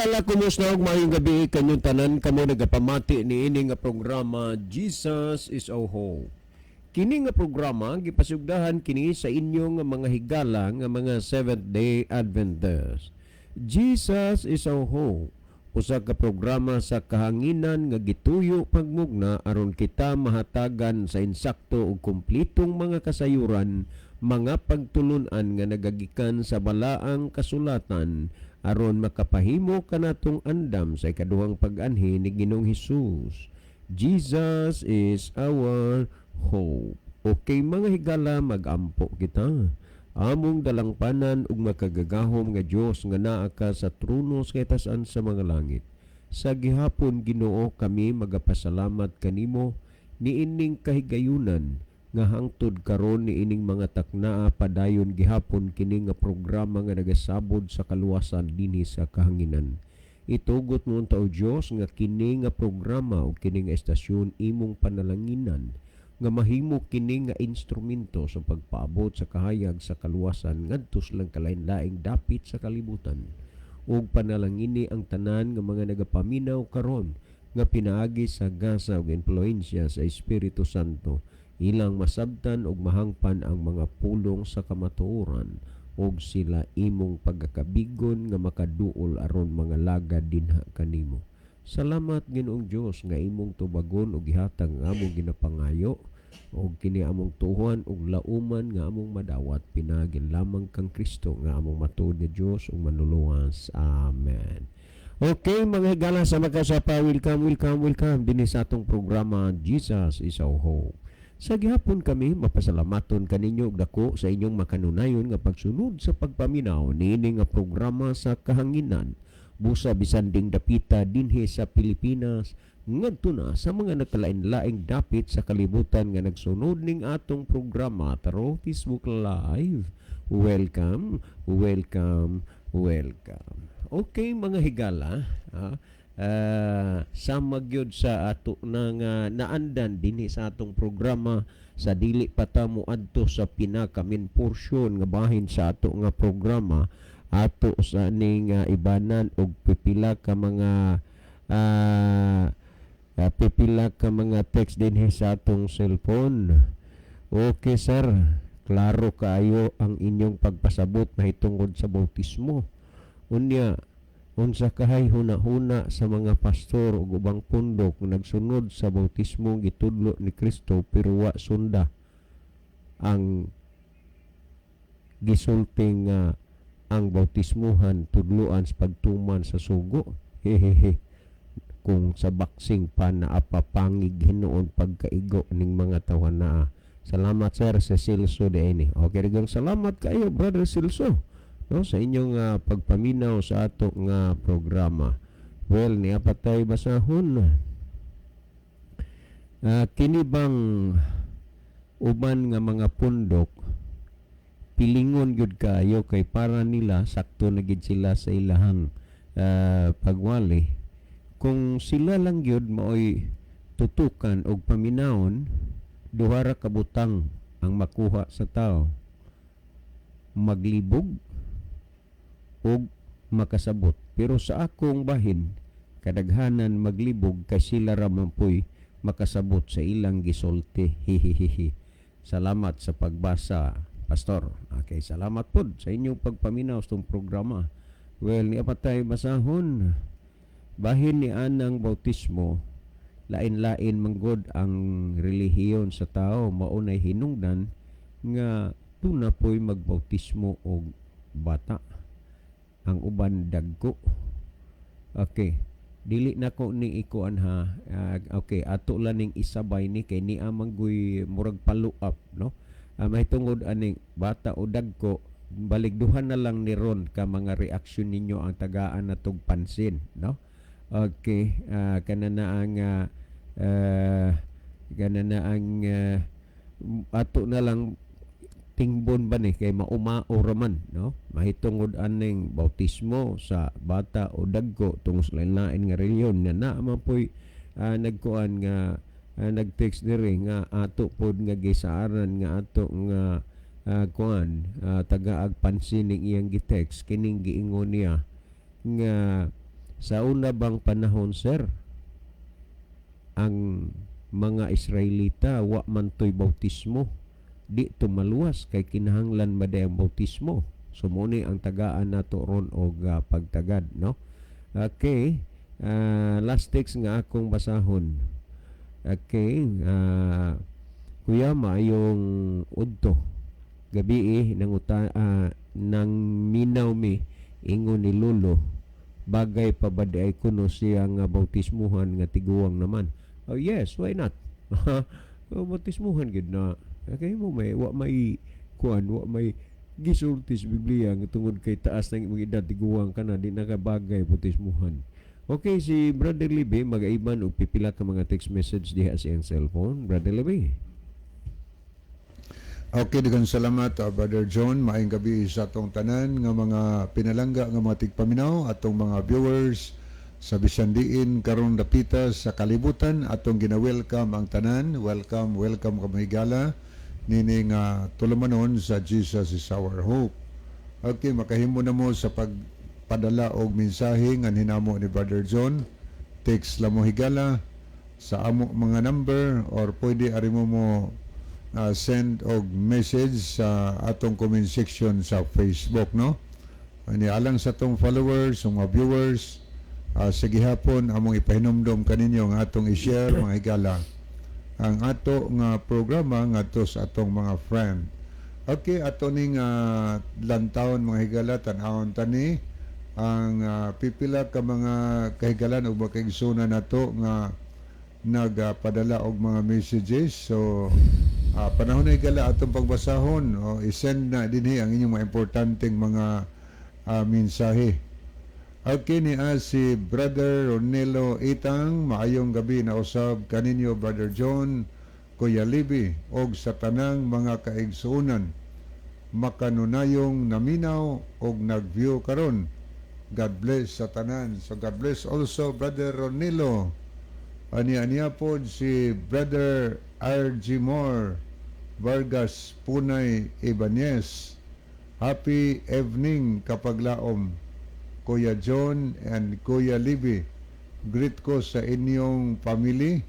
higala, kumusta og maayong gabi kanyong tanan kamo nagapamati ni ini nga programa Jesus is our Hope. Kini nga programa gipasugdahan kini sa inyong mga higala nga mga Seventh-day Adventist. Jesus is our Hope. Usa ka programa sa kahanginan nga gituyo pagmugna aron kita mahatagan sa insakto ug kumplitong mga kasayuran, mga pagtulunan nga nagagikan sa balaang kasulatan aron makapahimo kanatong andam sa ikaduhang pag-anhi ni Ginoong Hesus. Jesus is our hope. Okay mga higala, magampo kita. Among dalangpanan ug makagagahom nga Dios nga naa ka sa trono sa itaas sa mga langit. Sa gihapon Ginoo kami magapasalamat kanimo niining kahigayunan nga hangtod karon niining mga taknaa padayon gihapon kini nga programa nga nagasabod sa kaluwasan dinhi sa kahanginan. Itugot mo unta o Dios nga kini nga programa o kini nga estasyon imong panalanginan nga mahimo kini nga instrumento sa pagpaabot sa kahayag sa kaluwasan ngadto lang kalain-laing dapit sa kalibutan. Ug panalangini ang tanan nga mga nagapaminaw karon nga pinaagi sa gasa ug impluwensya sa Espiritu Santo, ilang masabtan ug mahangpan ang mga pulong sa kamatuoran ug sila imong pagkakabigon nga makaduol aron mga lagad dinha kanimo. Salamat Ginoong Dios nga imong tubagon ug gihatag nga among ginapangayo ug kini among tuhuan ug lauman nga among madawat pinagin lamang kang Kristo nga among matuod nga Dios ug manuluwas. Amen. Okay mga higala, sa makasapa, welcome dinhi sa atong programa Jesus is our Hope. Sa gihapon kami mapasalamaton kaninyo og dako sa inyong makanunayon nga pagsunod sa pagpaminaw niini nga programa sa kahanginan busa bisan ding dapita dinhi sa Pilipinas ngadto na sa mga nakalain-laing dapit sa kalibutan nga nagsunod ning atong programa taro Facebook Live. Welcome. Okay mga higala, sama gyud sa ato na nga naandan dinhi sa atong programa sa dili pa ta moadto sa pinakamin porsyon nga bahin sa ato nga programa ato sa ning ibanan og pipila ka mga text dinhi sa atong cellphone. Okay sir, klaro kaayo ang inyong pagpasabot mahitungod sa bautismo. Unya unsa kahay huna-huna sa mga pastor ug ubang pundok nagsunod sa bautismo gitudlo ni Kristo pero wa sunda ang gisulting ang bautismuhan tudloan sa pagtuman sa sugo. Hehehe. Kung sa baksing pa naapapangig hinuon pagkaigo ning mga tawana. Salamat sir sa Silso de ini. Okay gang salamat kayo brother Silso, no, sa inyong pagpaminaw sa ato nga programa. Well, niya patay basahon. Kini bang uban nga mga pundok pilingon gyud kayo kay para nila sakto na gid sila sa ilahang pagwali. Kung sila lang gyud maoy tutukan og paminawon, duha ra ka butang ang makuha sa tao: maglibog ug makasabot. Pero sa akong bahin kadaghanan maglibog kay sila ra man poy makasabot sa ilang gisulti. Hihihihi. Salamat sa pagbasa, Pastor. Okay, salamat po sa inyong pagpaminaw sa itong programa. Well, ni apatay basahon. Bahin ni anang bautismo, lain-lain manggod ang relihiyon sa tao. Maunay hinungdan nga tuna po'y magbautismo og bata. Ang uban dagko. Okay, dili na ko ni ikuan ha. Okay, ato lang ning isabay ni kay ni amanggoy murag follow up, no? Mahitungod aning bata o dagko, baligduhan na lang ni ron ka mga reaksyon ninyo ang tagaan natog pansin, no? Okay, kana na ang ato na lang tingbon ba ni kay maumao raman, no? Mahitungod aning bautismo sa bata o dagko tungod sa lain-lain nga reliyon na man poy nagkuan nga nag-text diri nga ato pod nga gisaaran nga ato nga tagaag pansin ning iyang gi-text kining giingon niya nga Sa una bang panahon, sir, ang mga Israelita wa man to'y bautismo, di tumaluwas kay kinahanglan maday ang bautismo. So muni ang tagaan nato ron og pagtagad, no? Okay, last text nga akong basahon. Okay, kuya maayong udto. Gabi nang minaw mi ingon ni Lolo bagay pa ba di ay kuno siya nga bautismuhan nga tiguang naman. Oh yes, why not? Bautismuhan gid na. Okay mo wa may kuan, wa may gisultis Biblia nga tungod kay taas ng imong edad tiguang kana di nakabagay bautismuhan. Okay, si Brother Libby mag-aiban og pipila ka mga text message diha sa iyang cellphone. Brother Libby. Okay, daghang salamat Brother John. Maayong gabi sa atong tanan nga mga pinalangga nga mga tigpaminaw, atong mga viewers sa bisan diin karon dapita sa kalibutan, atong gina-welcome ang tanan. Welcome ka mahigala nining tulumanon sa Jesus is our hope. Okay, makahimo na mo sa pagpadala og mensahe nga hinamo ni Brother John. Text lang mo higala sa amo mga number or pwede ari mo send og message sa atong comment section sa Facebook, no? Ani alang sa atong followers, mga viewers, sa gihapon among ipahinumdom kaninyo nga atong i-share mga higala ang ato nga programa ngadto sa atong mga friend. Okay, ato ning lantawon mga higala tan-awon tani ang pipila ka mga kahigalan ug makaigsunan nato nga nagpadala og mga messages. So panahon na higala atong pagbasahon o isend na dinhi ang inyong mga importanteng mga mensahe. Okay, ni si Brother Ronelo Itang, maayong gabi na usab kaninyo Brother John, Kuya Libby, og sa tanang mga kaigsuunan. Makanunayong naminaw og nag-view karon. God bless sa tanan. So God bless also Brother Ronelo. Ania po si Brother R.G. Moore Vargas Punay Ibanez. Happy evening kapaglaom. Kuya John and Kuya Libby, greet ko sa inyong family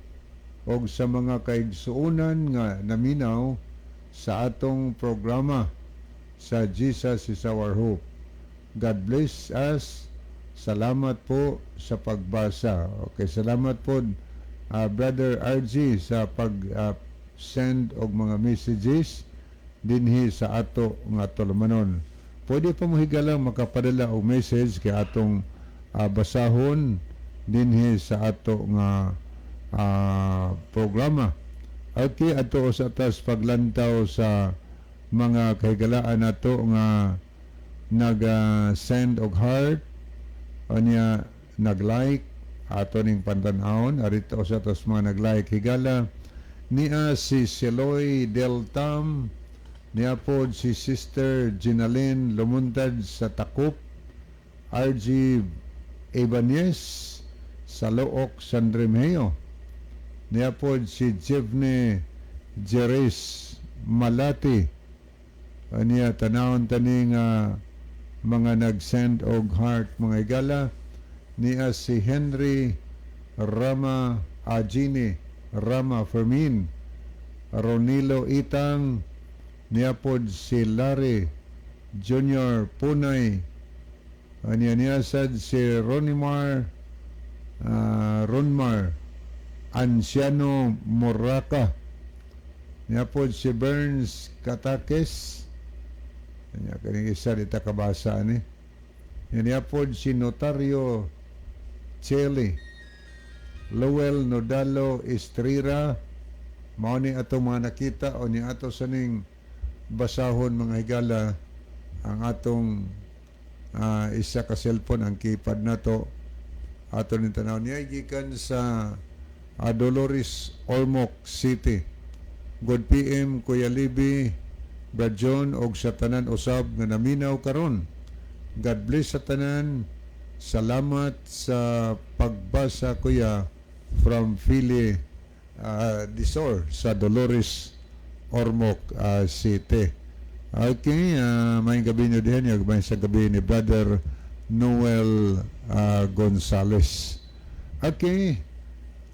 o sa mga kaigsuunan nga naminaw sa atong programa sa Jesus is our hope. God bless us. Salamat po sa pagbasa. Okay, salamat po Brother RG sa pag-send og mga messages dinhi sa ato nga tulumanon. Pwede pa mo higalang makapadala og message kay atong basahon dinhi sa ato nga programa. Okay, ato sa atas paglantaw sa mga kahigalaan nato nga nag-send og heart o niya nag-like ato ning pantanawon arito sa atas mga nag-like higala niya si Seloy Deltam, niya po si Sister Ginalyn Lumuntad sa Takop, RG Ibanez sa Look San Remeo, niya po si Jevne Jerez Malati, niya tanawon taning mga nag-send og heart mga igala, niya si Henry Rama Agini Rama Fermin, Ronilo Itang, niya pod si Larry Junior Punay, niya sad si Ronmar Anciano Moraca, niya pod si Burns Katakes, niya kaning isa dita kabasa ni, niya pod si Notario Chele, Lowell Nodalo Estrira, mao ni ato mga nakita o ni ato saning basahon mga higala ang atong isa ka cellphone ang keypad nato ato ni tanaw niya gikan sa Dolores Ormoc City. Good PM Kuya Libby, Brad John og sa tanan usab nga naminaw karon. God bless sa tanan. Salamat sa pagbasa kuya from Philly Disor sa Dolores Ormoc City. Okay, may gabi nyo diyan, yung sa gabi ni Brother Noel Gonzales. Okay,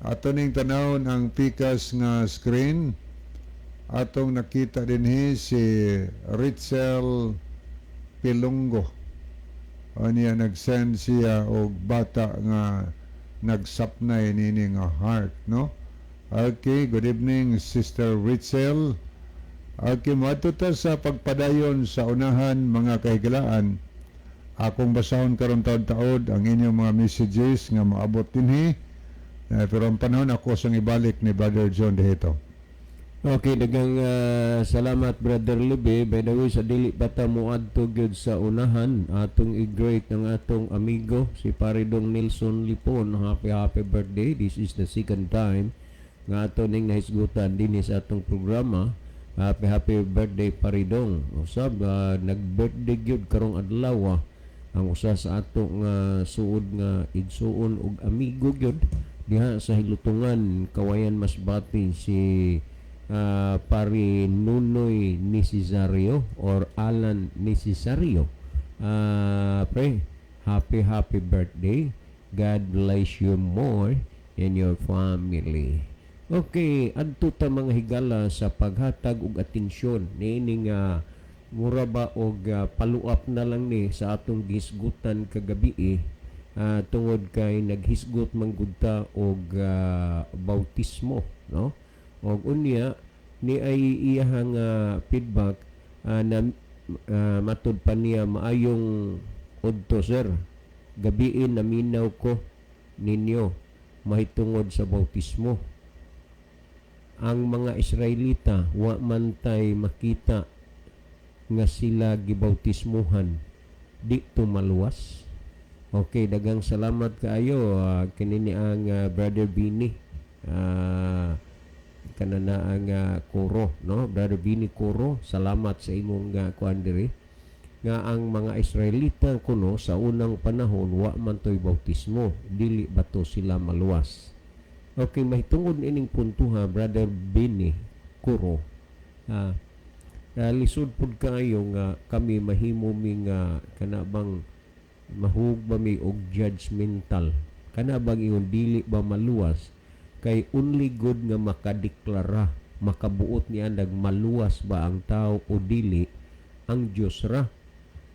ato ning tanawon ang pikas nga screen. Atong nakita din si Ritzel Pilongo. O niya nag-send siya og bata nga nagsapnay nini nga heart, no? Okay, good evening Sister Ritzel. Okay, mato ta sa pagpadayon sa unahan mga kahigalaan. Akong basahon karon taud-taud ang inyong mga messages nga maabot dinhi. Pero ang panahon ako sang ibalik ni Brother John dihito. Okay, dagang salamat Brother Libby. By the way, sa dili bata mo adto gyud sa unahan, atong i-greet ng atong amigo si Paridong Nelson Lipon. Happy birthday. This is the second time nga ato ning nahisgutan din sa atong programa. Happy birthday Paridong. Usab nag-birthday gyud karong adlaw ang usa sa ato nga suod nga igsuon og amigo gyud diha sa Hilutungan, Kawayan, Masbate, si Pari Nunoy Necesario or Alan Necesario. Pre, happy birthday. God bless you more and your family. Okay, adto ta mga higala sa paghatag og atensyon niining mura ba og paluap na lang ni sa atong gisgutan kagabi tungod kay naghisgot man gud ta og bautismo, no? Og unya ni ay iyahang feedback na matud pa niya maayong udto sir. Gabiin naminaw ko ninyo mahitungod sa bautismo. Ang mga Israelita wa man tay makita nga sila gibautismuhan di tumaluwas. Okay, dagang salamat kaayo kinini ang Brother Bini. Kanana ang Kuro, no? Brother Bini Kuro, salamat sa imong kuan diri nga ang mga Israelita kuno sa unang panahon wa man toy bautismo, dili bato sila maluwas. Okay, mahitungod ining punto Brother Bini Kuro. Lisod pud kayo nga kami mahimo mi nga kanabang mahug ba mi og judgmental, kanabang ingon dili ba maluwas kay only good nga makadeklara, makabuot niya nagmaluwas ba ang tao o dili ang Dios ra.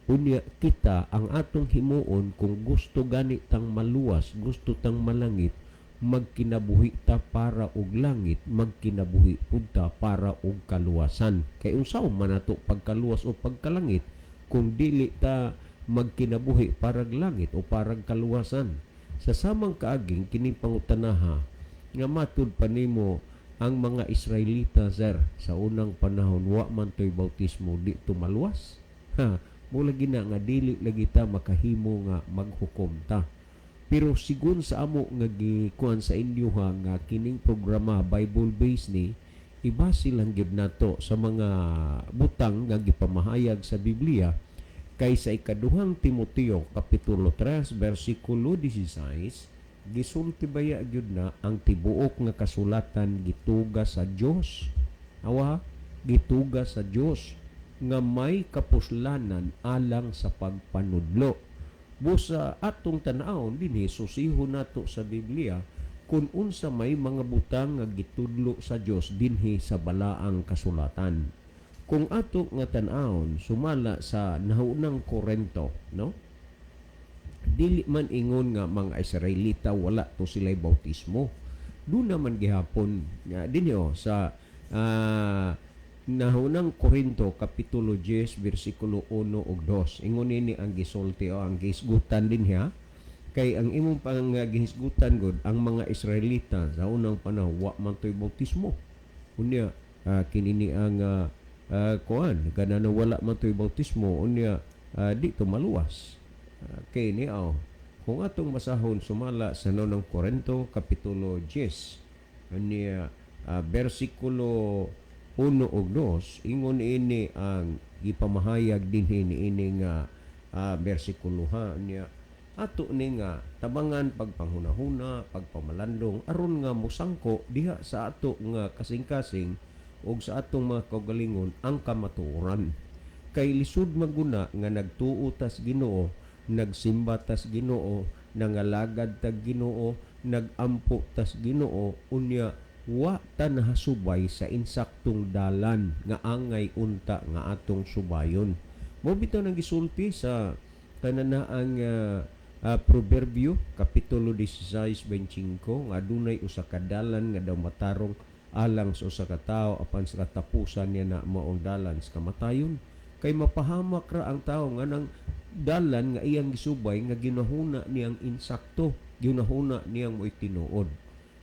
Unya kita ang atong himuon kung gusto gani tang maluwas, gusto tang malangit, magkinabuhi ta para og langit, magkinabuhi pud ta para og kaluwasan. Kay unsaon man nato pagkaluwas o pagkalangit kung dili ta magkinabuhi parag langit o parag kaluwasan. Sa samang kaaging kini pangutanaha nga matud pa nimo ang mga Israelita sir sa unang panahon wa man toy bautismo di tumaluwas. Mula gina nga dili lagi ta makahimo nga maghukom ta. Pero sigun sa amo nga gikuan sa inyo nga kining programa Bible based ni ibase lang gyud nato sa mga butang nga gipamahayag sa Biblia kay sa ikaduhang Timoteo kapitulo 3 bersikulo 16 gisulti baya gyud na ang tibuok nga kasulatan gituga sa Dios. Awa, gituga sa Dios nga may kapuslanan alang sa pagpanudlo. Busa atong tan-awon dinhi susihon nato sa Biblia kung unsa may mga butang nga gitudlo sa Dios dinhi sa balaang kasulatan. Kung ato nga tan-awon sumala sa naunang Korento, no? Dili man ingon nga mga Israelita wala to sila'y bautismo. Doon naman gihapon dinhi sa nahunang Korinto kapitulo 10 bersikulo 1 ug 2. Ingon ini ang gisulti o ang gihisgutan din kay ang imong pang gihisgutan gud ang mga Israelita sa unang panahon wa man toy bautismo. Unya kinini ang kuan kanang wala man toy bautismo unya di to maluwas. Kay ni kung atong masahon sumala sa nonong Korinto kapitulo 10 unya bersikulo 1 ug 2 ingon ini ang gipamahayag dinhi niini nga bersikulo niya ato ni nga tabangan pagpanghunahuna pagpamalandong aron nga musangko diha sa ato nga kasing-kasing ug sa atong mga kaugalingon ang kamatuoran kay lisod maguna nga nagtuo tas Ginoo nagsimba tas Ginoo, nangalagad tag Ginoo, nagampo tas Ginoo, unya wa ta nahasubay sa insaktong dalan nga angay unta nga atong subayon. Mo bitaw nang gisulti sa kananaang Proverbio kapitulo 16:25 nga adunay usa ka dalan nga daw matarong alang sa usa ka tawo apan sa katapusan niya na maong dalan sa kamatayon. Kay mapahamak ra ang tawo nga nang dalan nga iyang gisubay nga ginahuna niyang insakto, ginahuna niyang mo'y tinuod.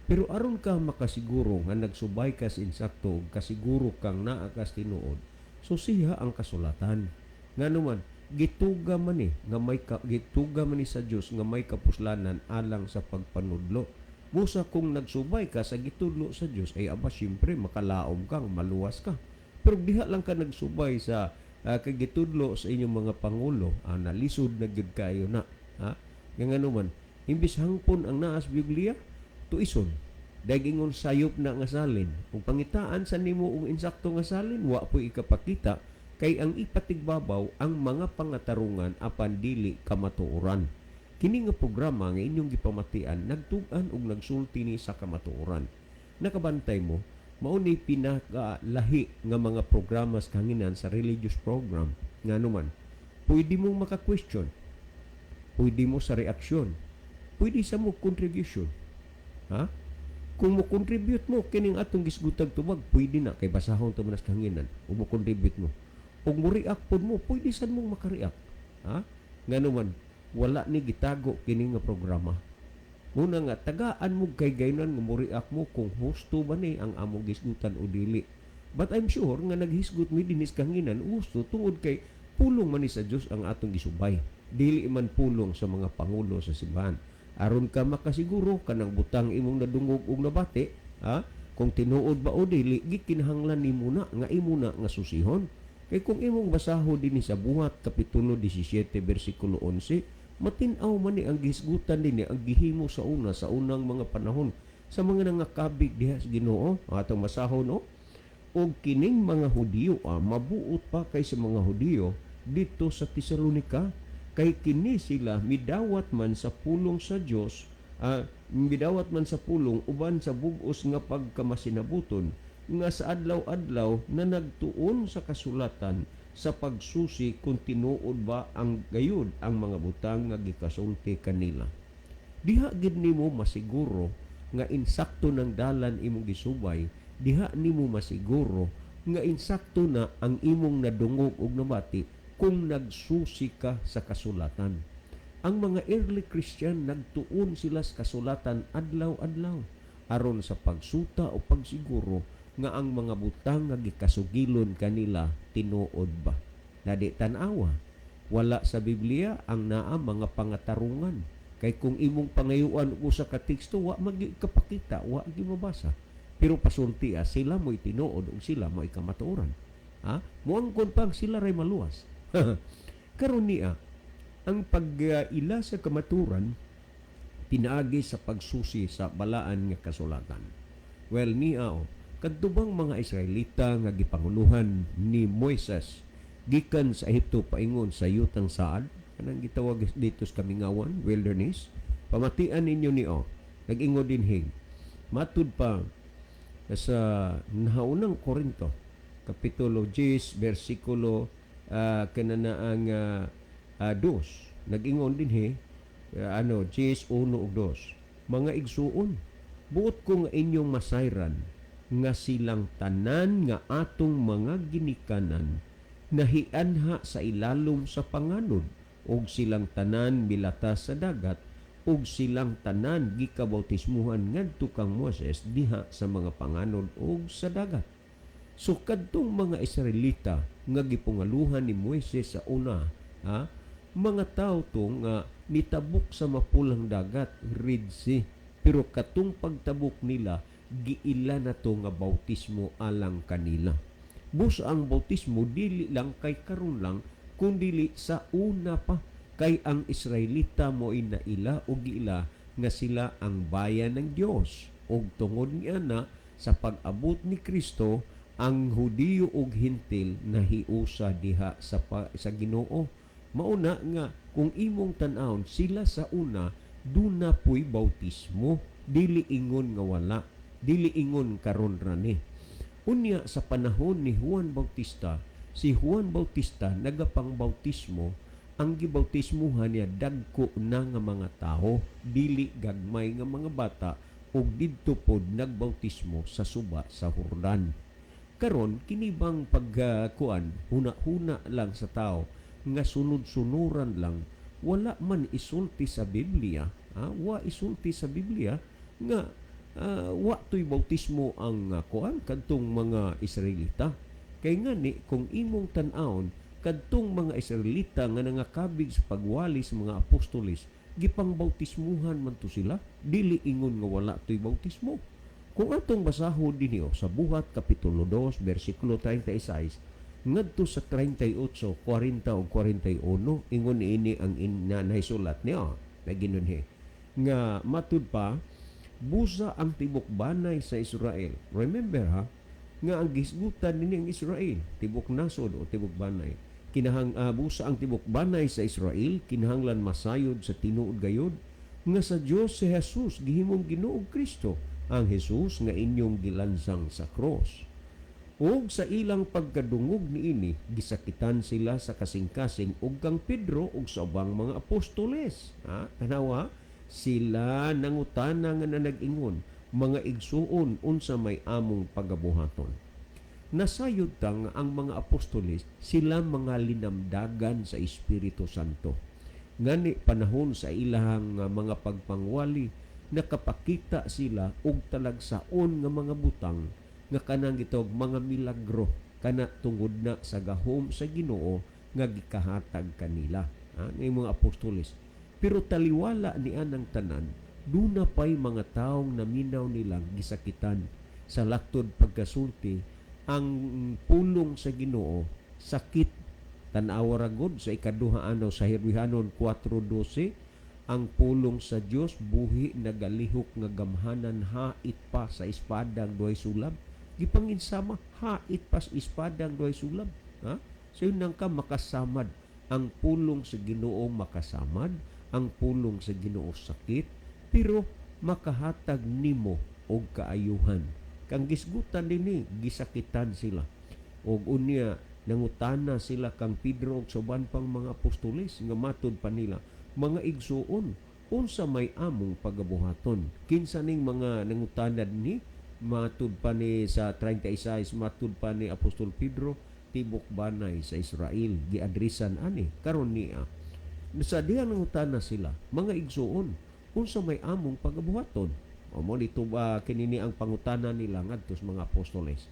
Pero aron ka makasiguro nga nagsubay ka sa insakto, kasiguro kang naa ka sa tinuod, so siya ang kasulatan. Nga naman, gituga man gituga man ni sa Dios nga may kapuslanan alang sa pagpanudlo. Busa kung nagsubay ka sa gitudlo sa Dios ay aba siyempre makalaom kang maluwas ka. Pero diha lang ka nagsubay sa kagitudlo sa inyong mga pangulo, nalisod na gyud kayo na. Nga naman, imbis hangpon ang naas Biblia, tuison dagingon sayop na nga salin. Kung pangitaan sa nimo og insakto nga salin, wa po'y ikapakita kay ang ipatigbabaw ang mga pangatarungan apan dili kamatuoran. Kini nga programa nga inyong gipamatian nagtug-an og nagsulti ni sa kamatuoran. Nakabantay mo, mao ni pinakalahi nga mga programa sa kanginan sa religious program. Nga naman, pwede mong maka-question, pwede mo sa reaksyon, pwede sa mo contribution. Kung mo contribute mo kining atong gisgutag tubag, pwede na kay basahon to manas kanginan. Ug mo contribute mo. Ug mo react pod mo, pwede sad mo maka-react. Nga naman, wala ni gitago kini nga programa. Muna nga tagaan mo kay gaynan nga mo react mo kung husto ba ni ang among gisgutan o dili. But I'm sure nga naghisgot mi dinis kanginan husto tungod kay pulong man ni sa Dios ang atong gisubay. Dili man pulong sa mga pangulo sa simbahan. Aron ka makasiguro kanang butang imong nadungog og nabati, kung tinuod ba o dili, gikinahanglan nimo na nga imo na nga susihon. Kay kung imong basaho dinhi sa Buhat kapitulo 17 bersikulo 11, matin-aw man ni ang gisgutan dinhi ang gihimo sa unang mga panahon sa mga nangakabig diha sa Ginoo. Atong masahon og kining mga Hudiyo mabuot pa kay sa mga Hudiyo dito sa Tesalonica. Kay kini sila midawat man sa pulong sa Dios, midawat man sa pulong uban sa bug-os nga pagkamasinabuton nga sa adlaw-adlaw na nagtuon sa kasulatan sa pagsusi kung tinuod ba ang gayud ang mga butang nga gikasulti kanila. Diha gid nimo masiguro nga insakto ng dalan imong gisubay, diha nimo masiguro nga insakto na ang imong nadungog og nabati kung nagsusi ka sa kasulatan. Ang mga early Christian nagtuon sila sa kasulatan adlaw-adlaw aron sa pagsuta o pagsiguro nga ang mga butang nga gikasugilon kanila tinuod ba. Nadi tan-awa, wala sa Biblia ang naa mga pangatarungan. Kay kung imong pangayuan og usa ka teksto wa magikapakita, wa gimabasa. Pero pasulti sila mo'y tinuod ug sila mo'y kamatuoran. Muangkon pang sila ray maluwas. Karon niya, ang pag-ila sa kamaturan pinaagi sa pagsusi sa balaan nga kasulatan. Well, niya kadtubang mga Israelita nga gipanguluhan ni Moises gikan sa Ehipto paingon sa yutang saad, kanang gitawag dito sa Kamingawan, wilderness. Pamatian ninyo nag-ingon dinhi. Matud pa sa naunang Korinto kapitulo 10 bersikulo kananaang 2 nag-ingon din 10:1 ug 2 mga igsuon buot ko nga inyong masayran nga silang tanan nga atong mga ginikanan nahianha sa ilalom sa panganod ug silang tanan milatas sa dagat ug silang tanan gikabautismuhan ngadto kang Moses diha sa mga panganod ug sa dagat. So kadtong mga Israelita nga gipungaluhan ni Moises sa una, mga tao to nga nitabok sa mapulang dagat, Red Sea. Pero katong pagtabok nila, giila na to nga bautismo alang kanila. Bus ang bautismo dili lang kay karon lang, kundi sa una pa kay ang Israelita mo inaila o giila nga sila ang bayan ng Dios. Og tungod niya na sa pag-abot ni Kristo, ang Hudiyo ug Hintil nahiusa diha sa Ginoo. Mauna nga kung imong tan-awon sila sa una duna po'y bautismo, dili ingon nga wala, dili ingon karon rani. Unya sa panahon ni Juan Bautista, si Juan Bautista nagapang bautismo, ang gibautismuhan niya dagko na nga mga tao, dili gagmay nga mga bata ug didto pod nagbautismo sa suba sa Jordan. Karon kinibang pagkuan huna-huna lang sa tao nga sunod-sunuran lang, wala man isulti sa Biblia, wa isulti sa Biblia nga wa to'y bautismo ang kuan kadtong mga Israelita. Kay ngani kung imong tan-awon kadtong mga Israelita nga nangakabig sa pagwali sa mga apostoles, gipang bautismuhan man to sila, dili ingon nga wala to'y bautismo. Kung atong basahon dinyo sa Buhat Kapitulo 2, versikulo 36, ngadto sa 38, 40 o 41, ingon ini ang naisulat niya, na ginunhi. Nga matud pa, busa ang tibok banay sa Israel. Remember ha, nga ang gisgutan nini ang Israel, tibok nasod o tibok banay. Busa ang tibok banay sa Israel, kinahanglan masayod sa tinuod gayod, nga sa Dios si Jesus gihimong Ginoong Kristo, ang Jesus nga inyong gilansang sa cross. Ug sa ilang pagkadungog niini, gisakitan sila sa kasing-kasing ug kang Pedro ug sa ubang mga apostoles. Tanawa, sila nangutana nga nag-ingon, mga igsuon unsa may among pagabuhaton. Nasayod tang ang mga apostoles, sila mga linamdagan sa Espiritu Santo. Ngani panahon sa ilang mga pagpangwali, nakapakita sila og talagsaon nga mga butang nga kanang gitog mga milagro kana tungod na sa gahom sa Ginoo nga gikahatag kanila ng mga apostoles. Pero taliwala ni anang tanan, duna pay mga taong naminaw nilang gisakitan sa laktod pagkasulti ang pulong sa Ginoo sakit. Tan-awa ra gud sa ikaduha anaw sa Hebrehanon 4:12, ang pulong sa Dios buhi nagalihok nga gamhanan, hait pa sa espadang duay sulab. Gipanginsama, hait pa sa espadang duay sulab. So yun nang ka makasamad. Ang pulong sa Ginoo makasamad, ang pulong sa Ginoo sakit, pero makahatag nimo og kaayuhan. Kang gisgutan dinhi, gisakitan sila. Og unya nangutana sila kang Pedro ug suban pang mga apostoles nga matud pa nila, mga igsuon, unsa may among pagabuhaton. Kinsa ning mga nangutanad ni, matud pa ni sa 36, matud pa ni Apostol Pedro, tibok banay sa Israel, giadresan ani, karon niya. Sa diha nangutana sila, mga igsuon, unsa may among pagabuhaton. O mo dito ba kinini ang pangutana nila ngadto sa mga apostoles.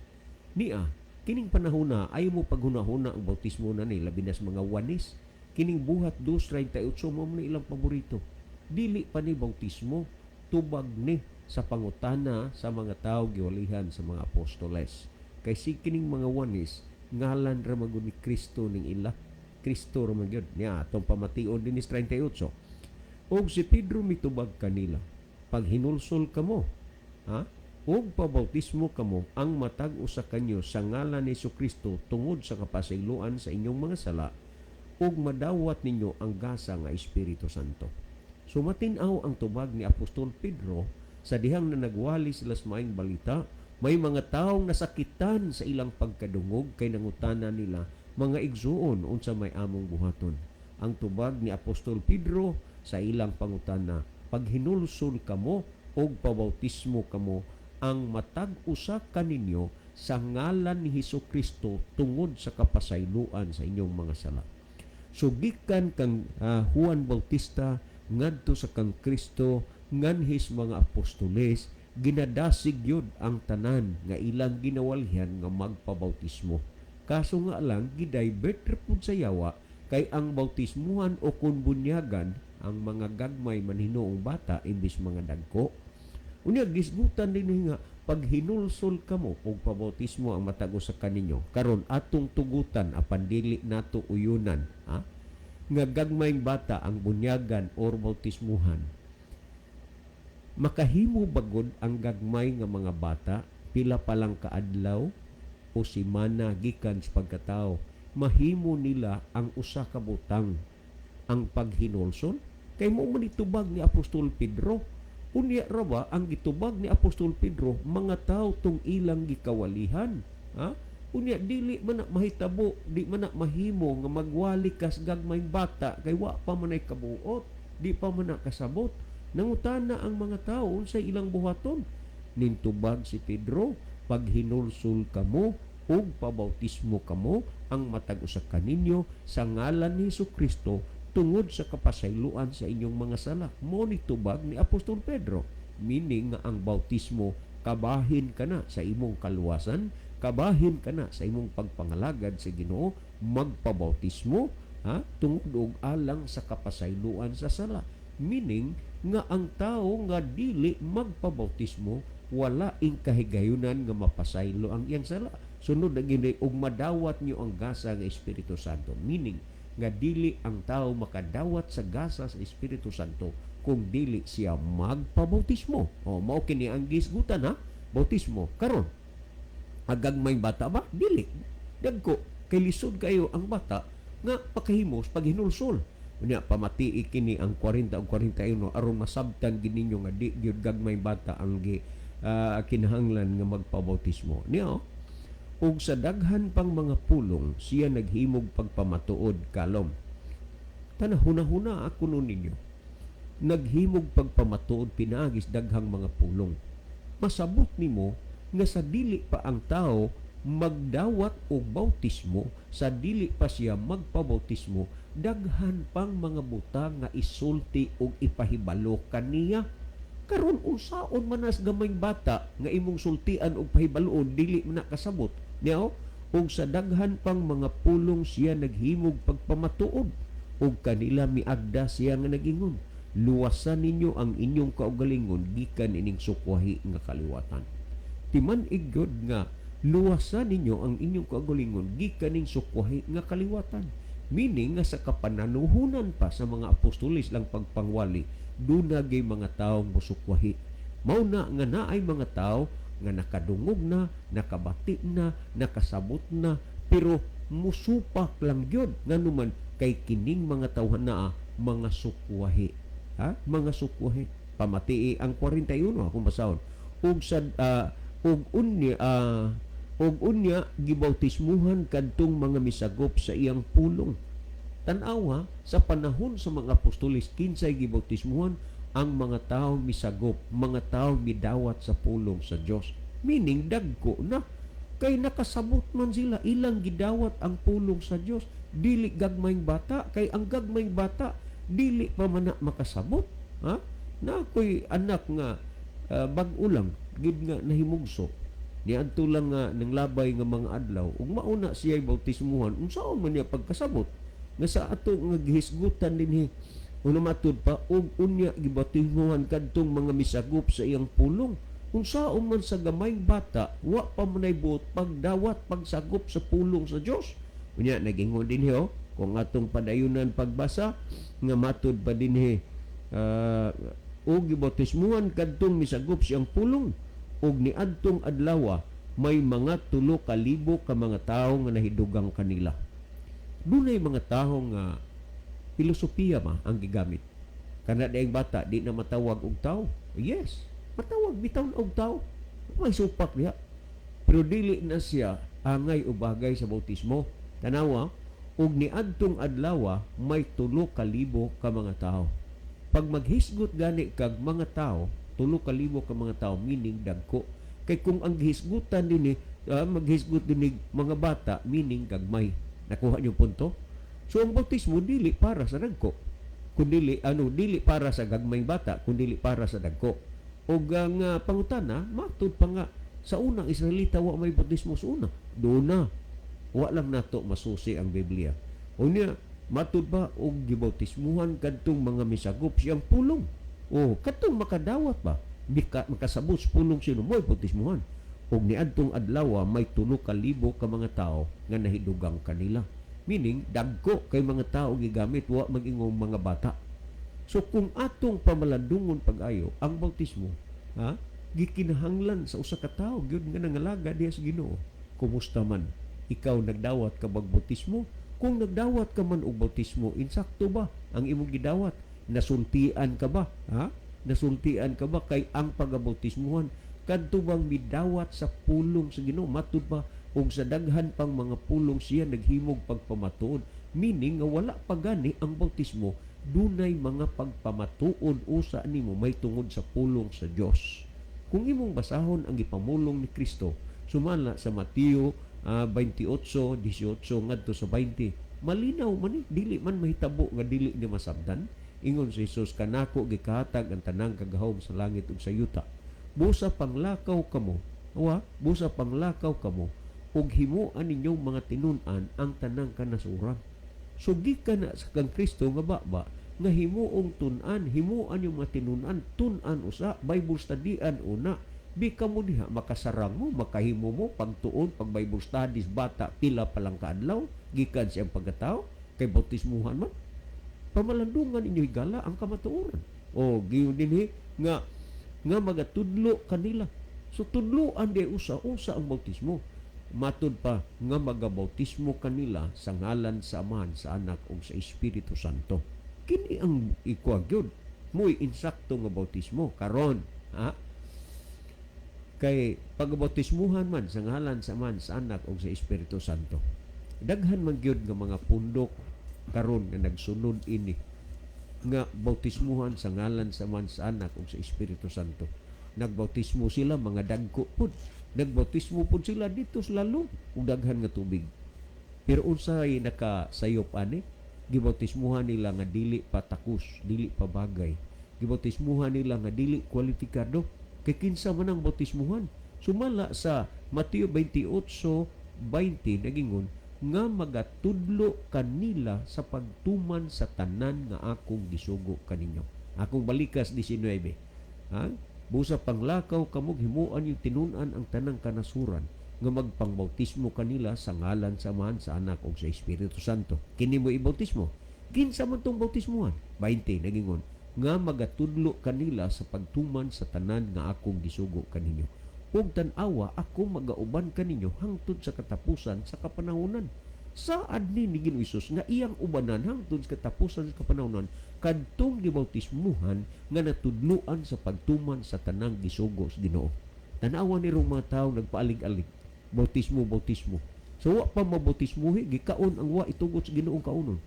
Niya, kining panahona, ayaw mo paghunahuna ang bautismo na ni, labi na sa mga wanis. Kining Buhat 2:38 mo na ilang paborito. Dili pa ni bautismo, tubag ni sa pangutana sa mga tao giwalihan sa mga apostoles. Kay si kining mga wanis, ngalan ra magud ni Kristo ning ila. Kristo ra magyud niya atong pamation din is 38. Og si Pedro mitubag kanila, pag hinulsol kamo, og pabautismo kamo ang matag usa kanyo sa ngalan ni Kristo tungod sa kapasayloan sa inyong mga sala, ug madawat ninyo ang gasa nga Espiritu Santo. Sumatin-aw ang tubag ni Apostol Pedro sa dihang na nagwali sila sa maayong balita, may mga taong nasakitan sa ilang pagkadungog kay nangutana nila, mga igsuon unsa may among buhaton. Ang tubag ni Apostol Pedro sa ilang pangutana, pag hinulsol kamo og pabautismo kamo, ang matag usa kaninyo sa ngalan ni Hesukristo tungod sa kapasayloan sa inyong mga sala. Sugikan kang Juan Bautista ngadto sa kang Kristo nganhis mga apostoles, ginadasig yun ang tanan nga ilang ginawalhan nga magpabautismo. Kaso nga lang gidivert pud sa yawa kay ang bautismuhan o kun bunyagan ang mga gagmay manhinoong bata imbis mga dagko. Unya gisgutan din nga pag hinulsol kamo og pabautismo ang matago sa kaninyo, karon atong tugutan apan dili nato uyunan, nga gagmayng bata ang bunyagan or bautismuhan. Makahimo bagod ang gagmay nga mga bata pila pa lang kaadlaw o semana gikan sa pagkatao, mahimo nila ang usa ka butang ang paghinulsol? Kay mo man itubag ni Apostol Pedro. Unya ra ba ang gitubag ni Apostol Pedro mga tao tong ilang gikawalihan? Ha? Unya dili man na mahitabo, di man na mahimo nga magwali kas gagmayng bata kay wa pa man ay kabuot, di pa man na kasabot. Nangutana ang mga tao unsay ilang buhaton. Nintubag si Pedro, pag hinulsol kamo ug pabautismo kamo ang matag usa kaninyo sa ngalan ni Hesukristo tungod sa kapasayloan sa inyong mga sala. Mo nitubag ni Apostol Pedro, meaning nga ang bautismo kabahin ka na sa imong kaluwasan, kabahin ka na sa imong pagpangalagad sa Ginoo, magpabautismo tungod og alang sa kapasayloan sa sala. Meaning nga ang tao nga dili magpabautismo wala ing kahigayunan nga mapasaylo ang iyang sala. Sunod na gini og madawat niyo ang gasa nga Espiritu Santo. Meaning nga dili ang tao makadawat sa gasa sa Espiritu Santo kung dili siya magpabautismo. Mao kini ang gisgutan bautismo. Karon agagmay bata ba? Dili. Dagko kay lisod kayo ang bata nga pakahimos pag hinulsol. Unya pamatii kini ang 40 o 41 aron masabtan gininyo nga di gyud gagmay bata ang kinahanglan nga magpabautismo. Niya ug sa daghan pang mga pulong siya naghimog pagpamatuod kalom. Tanahuna-huna ako nun ninyo. Naghimog pagpamatuod pinagis daghang mga pulong. Masabot nimo nga sa dili pa ang tao magdawat og bautismo, sa dili pa siya magpabautismo, daghan pang mga butang nga isulti og ipahibalo kaniya. Karon unsaon manas gamayng bata nga imong sultian og pahibaloon dili man kasabot. Niya og sa daghan pang mga pulong siya naghimog pagpamatuod og kanila miagda siya nga nagingon, luwasan ninyo ang inyong kaugalingon gikan ining sukwahi nga kaliwatan. Timan igyod nga luwasan ninyo ang inyong kaugalingon gikan ning sukwahi nga kaliwatan. Meaning nga sa kapananuhunan pa sa mga apostolis lang pagpangwali, dunagay mga taong musukwahi. Mao na nga naay mga tao nga nakadungog na, nakabati na, nakasabot na, pero musupak lang yun. Nga naman kay kining mga tawhan na mga sukwahi. Mga sukwahi. Pamatii ang 41 akong basahon. Og unya gibautismuhan kadtong mga misagop sa iyang pulong. Tanawa sa panahon sa mga apostolis kinsay gibautismuhan ang mga tao misagop, mga tao midawat sa pulong sa Dios. Meaning dagko na kay nakasabot man sila ilang gidawat ang pulong sa Dios. Dili gagmayng bata kay ang gagmayng bata dili pa man na makasabot. Na ako'y anak nga bag-o lang gid nga nahimugso. Niadto lang nga nang labay nga mga adlaw ug mauna siya'y bautismuhan unsaon man niya pagkasabot nga sa ato nga gihisgutan dinhi una matud pa og unya gibautismuhan kadtong mga misagop sa iyang pulong. Unsaon man sa gamayng bata wa pa manay buot pagdawat pagsagop sa pulong sa Dios. Unya nagingon dinhi kung atong padayunan pagbasa nga matud pa dinhi og gibautismuhan kadtong misagop siyang pulong ug niadtong adlaw may mga 3,000 ka mga tawo nga nahidugang kanila. Dunay mga tawo nga filosofiya ang gigamit. Kana daing bata di na matawag og tawo. Yes, matawag bitaw og tawo. May supak diha. Pero dili na siya angay o bagay sa bautismo. Tanawa ug niadtong adlaw may 3,000 ka mga tawo. Pag maghisgot gani kag mga tawo 3,000 ka mga tao, meaning dagko. Kay kung ang gihisgutan din maghisgot din mga bata, meaning gagmay. Nakuha niyo punto? So ang bautismo dili para sa dagko. Kundi dili para sa gagmayng bata, kundi para sa dagko. Og ang pangutana, matud pa nga sa unang Israelita wa may bautismo sa una. Doon na. Wa lang nato masusi ang Biblia. Unya matud ba og gibautismuhan kadtong mga misagop siyang pulong. Katong makadawat ba? Makasabot sa pulong sino mo'y bautismuhan. Og niadtong adlaw may 3,000 ka mga tao nga nahidugang kanila. Meaning, dagko kay mga tao gigamit, wa magingong mga bata. So kung atong pamalandungon pag-ayo, ang bautismo, gikinahanglan sa usa ka tawo gyud nga nangalaga diha sa Ginoo. Kumusta man? Ikaw nagdawat ka bag bautismo? Kung nagdawat ka man og bautismo, insakto ba ang imong gidawat? Nasultian ka ba? Ha? Nasultian ka ba kay ang pagabautismuhan kadto bang midawat sa pulong sa Ginoo? Matud ba og sa daghan pang mga pulong siya naghimog pagpamatuod, meaning nga wala pa gani ang bautismo, dunay mga pagpamatuod usa nimo may tungod sa pulong sa Dios. Kung imong basahon ang gipamulong ni Kristo sumala sa Mateo 28:18 ngadto sa 20, malinaw man ni, dili man mahitabo nga dili ni masabdan. Ingon si Jesus, kanako gikahatag ang tanang kagahom sa langit ug sa yuta. Busa panglakaw kamo, busa panglakaw kamo ug himuan ninyong mga tinun-an ang tanang kanasuran. So gikan na sa kang Kristo nga baba nga himuong tun-an, himuan yung mga tinun-an, tun-an usa, Bible study-an una. Di ka mo diha makasarang mo, makahimo mo pagtuon, pag Bible studies bata pila pa lang kaadlaw gikan siyang pagkatao kay bautismuhan man. Pamalandungan inyo higala ang kamatuoran. O giyon dinhi nga magatudlo kanila. So tudloan di usa ang bautismo. Matud pa nga magabautismo kanila sa ngalan sa Amahan, sa Anak ug sa Espiritu Santo. Kini ang ikuagyod muy insakto nga bautismo karon, ha? Kay pagbautismuhan man sa ngalan sa Amahan, sa Anak ug sa Espiritu Santo. Daghan man gyud nga mga pundok karon nga nagsunod ini nga bautismuhan sa ngalan sa Amahan, sa Anak ug sa Espiritu Santo. Nagbautismo sila mga dagko pud. Nagbautismo pud sila dito sa lalong ug daghan nga tubig. Pero unsay nakasayop ani? Gibautismuhan nila nga dili pa takus, dili pa bagay. Gibautismuhan nila nga dili kwalipikado. Kay kinsa man ang bautismuhan. Sumala sa Mateo 28:20 nagingon nga magatudlo kanila sa pagtuman sa tanan nga akong gisugo kaninyo. Akong balikas 19. Ha? Busa panglakaw kamog himuan yung tinun-an ang tanang kanasuran nga magpangbautismo kanila sa ngalan sa Amahan, sa Anak ug sa Espiritu Santo. Kini mo ibautismo. Kinsa man tong bautismuhan? 20 nagingon nga magatudlo kanila sa pagtuman sa tanan nga akong gisugo kaninyo. Ug tan-awa ako magauban kaninyo hangtod sa katapusan sa kapanahonan. Saad ni Ginoong Hesus nga iyang ubanan hangtod sa katapusan sa kapanahonan kadtong gibautismuhan nga natudloan sa pagtuman sa tanang gisugo sa Ginoo. Tan-awa ni rong mga tawo nagpaalig-alig. Bautismo. So wa pa mabautismuhi gikaon ang wa itugot sa Ginoong kaunon.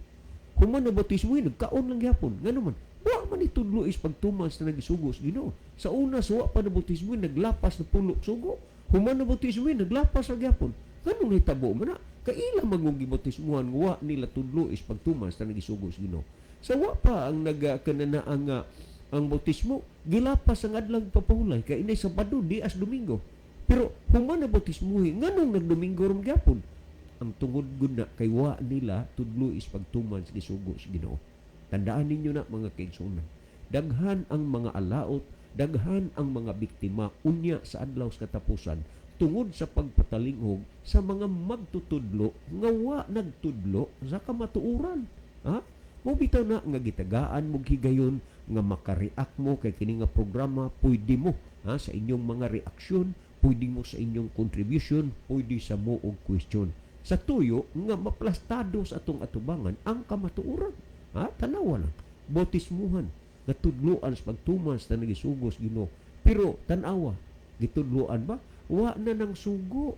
Human na bautismuhi nagkaon lang gyapon. Ngano man wa man itudlo is pagtuman sa nagisugo sa Ginoo. Sa una so wa pa na bautismuhi naglapas na pulo sugo. Human na bautismuhi naglapas ra gyapon. Nganong nahitabo man na? Kaila magong gibautismuhan wa nila tudlo is pagtuman sa nagisugo sa Ginoo. Sa wa pa ang nagkanana ang bautismo gilapas ang adlang papahulay kay inay Sabado di as Domingo. Pero human na bautismuhi nganong nagdomingo ron gyapon? Ang tungod gud na kay wa nila tudlo is pagtuman sa gisugo sa Ginoo. Tandaan ninyo na mga kaigsunan. Daghan ang mga alaot, daghan ang mga biktima unya sa adlaw sa katapusan tungod sa pagpatalinghog sa mga magtutudlo nga wa nagtudlo sa kamatuoran. Ha? Mo bitaw na nga gitagaan mo higayon nga makareact mo kay kini nga programa, pwede mo sa inyong mga reaksyon, pwede mo sa inyong contribution, pwede sa mo og question. Sa tuyo nga maplastado sa atong atubangan ang kamatuoran. Tanawa lang. Bautismuhan, natudloan sa pagtuman sa nagisugos Ginoo. Pero tanawa, gitudloan ba? Wa na nang sugo.